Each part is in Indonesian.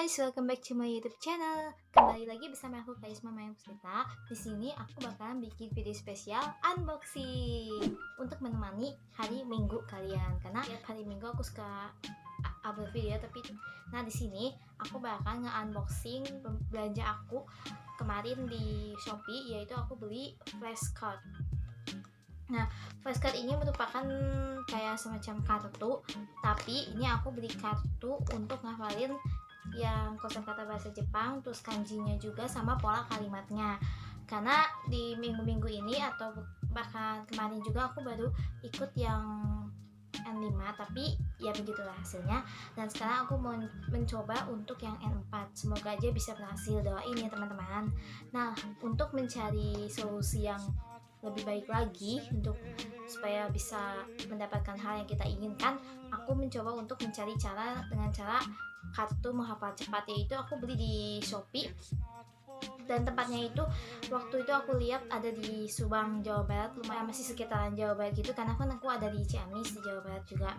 guys, welcome back to my YouTube channel. Kembali lagi bersama aku Kaisma Maya Puspita. Di sini aku bakalan bikin video spesial unboxing untuk menemani hari Minggu kalian. Karena tiap hari Minggu aku suka upload video, nah di sini aku bakal nge-unboxing belanja aku kemarin di Shopee, yaitu aku beli flashcard. Nah, flashcard ini merupakan kayak semacam kartu, tapi ini aku beli kartu untuk ngafalin yang kosakata bahasa Jepang, terus kanjinya juga sama pola kalimatnya. Karena di minggu-minggu ini atau bahkan kemarin juga aku baru ikut yang N5, tapi ya begitulah hasilnya. Dan sekarang aku mau mencoba untuk yang N4. Semoga aja bisa berhasil, doain ya teman-teman. Nah, untuk mencari solusi yang lebih baik lagi supaya bisa mendapatkan hal yang kita inginkan, aku mencoba untuk mencari cara dengan cara kartu menghafal cepat, yaitu aku beli di Shopee. Dan tempatnya itu waktu itu aku lihat ada di Subang, Jawa Barat, lumayan masih sekitaran Jawa Barat gitu, karena kan aku ada di Ciamis di Jawa Barat juga.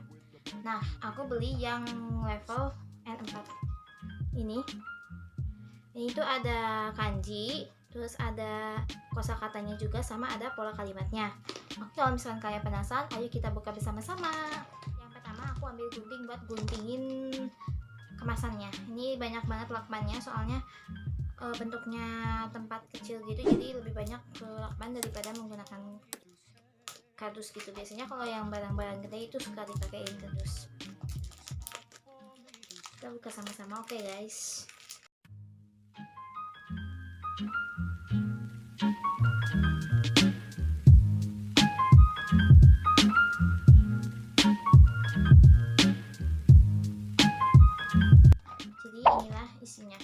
Nah, aku beli yang level N4 ini itu ada kanji, terus ada kosakatanya juga, sama ada pola kalimatnya. Oke, kalau misalkan kalian penasaran, ayo kita buka bersama-sama. Yang pertama aku ambil gunting buat guntingin kemasannya. Ini banyak banget lakbannya, soalnya bentuknya tempat kecil gitu, jadi lebih banyak ke lakban daripada menggunakan kardus gitu. Biasanya kalau yang barang-barang gede itu suka dipakein kardus. Kita buka sama-sama, oke guys. Jadi inilah isinya.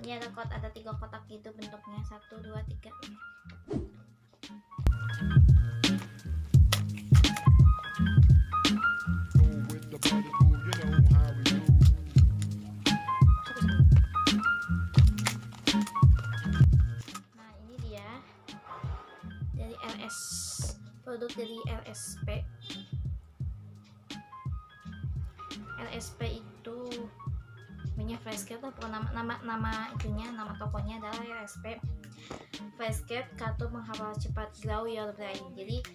Ini ada ada 3 kotak gitu bentuknya, 1, 2, 3. Nah, ini dia dari LS, produk dari LSP. LSP itu punya flashcard, bukan nama itunya, nama tokonya adalah LSP flashcard kartu menghafal cepat Grow Your Brain. Jadi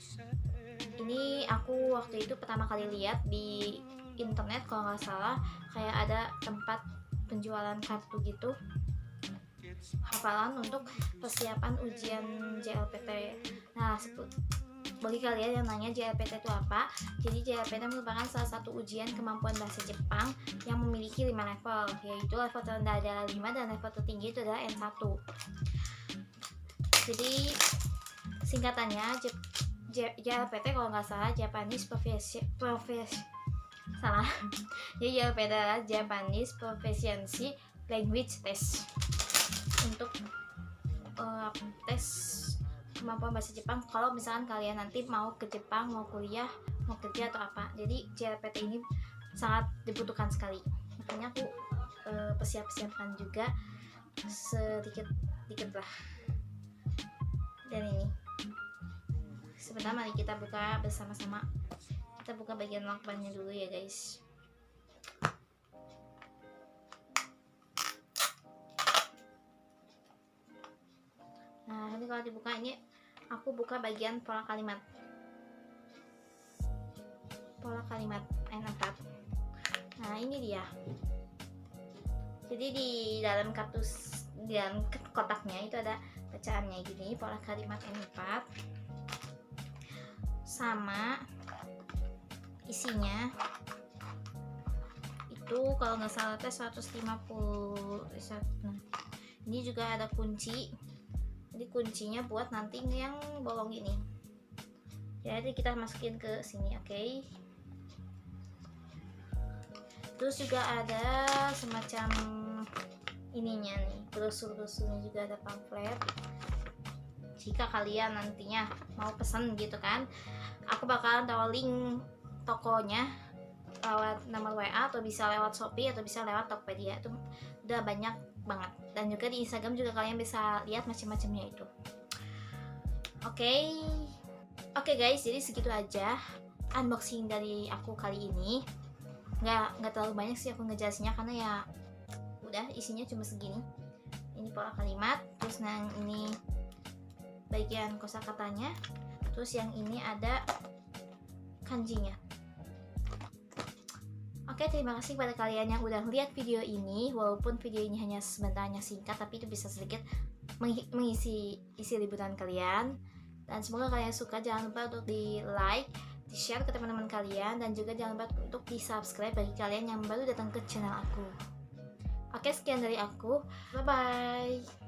ini aku waktu itu pertama kali lihat di internet, kalau nggak salah kayak ada tempat penjualan kartu gitu, hafalan untuk persiapan ujian JLPT. Nah, bagi kalian yang nanya JLPT itu apa, jadi JLPT merupakan salah satu ujian kemampuan bahasa Jepang yang memiliki 5 level, yaitu level terendah adalah 5 dan level tertinggi itu adalah N1. Jadi singkatannya JLPT kalau nggak salah Japanese salah. Jadi JLPT adalah Japanese Proficiency Language Test, untuk tes kemampuan bahasa Jepang kalau misalkan kalian nanti mau ke Jepang, mau kuliah, mau kerja atau apa. Jadi JLPT ini sangat dibutuhkan sekali, makanya aku persiapkan juga sedikit lah. Dan ini sebentar, mari kita buka bersama-sama. Kita buka bagian lakbannya dulu ya guys. Nah, ini kalau dibuka, ini aku buka bagian pola kalimat N4. Nah, ini dia. Jadi di dalam kotaknya itu ada bacaannya gini, pola kalimat N4 sama isinya itu kalau nggak salah 150. Nah, ini juga ada kunci. Jadi kuncinya buat nanti yang bolong ini. Jadi kita masukin ke sini, oke. Terus juga ada semacam ininya nih, brosur-brosurnya juga ada, pamflet. Jika kalian nantinya mau pesan gitu kan, aku bakalan taruh link tokonya lewat nomor WA, atau bisa lewat Shopee, atau bisa lewat Tokopedia. Itu udah banyak banget. Dan juga di Instagram juga kalian bisa lihat macam-macamnya itu. Oke guys, jadi segitu aja unboxing dari aku kali ini. Nggak terlalu banyak sih aku ngejelasinnya, karena ya mudah, isinya cuma segini. Ini pola kalimat, terus yang ini bagian kosakatanya, terus yang ini ada kanjinya. Oke, terima kasih kepada kalian yang udah lihat video ini. Walaupun video ini hanya sebenarnya singkat, tapi itu bisa sedikit mengisi liburan kalian. Dan semoga kalian suka. Jangan lupa untuk di like, di share ke teman-teman kalian, dan juga jangan lupa untuk di subscribe bagi kalian yang baru datang ke channel aku. Oke, sekian dari aku. Bye bye.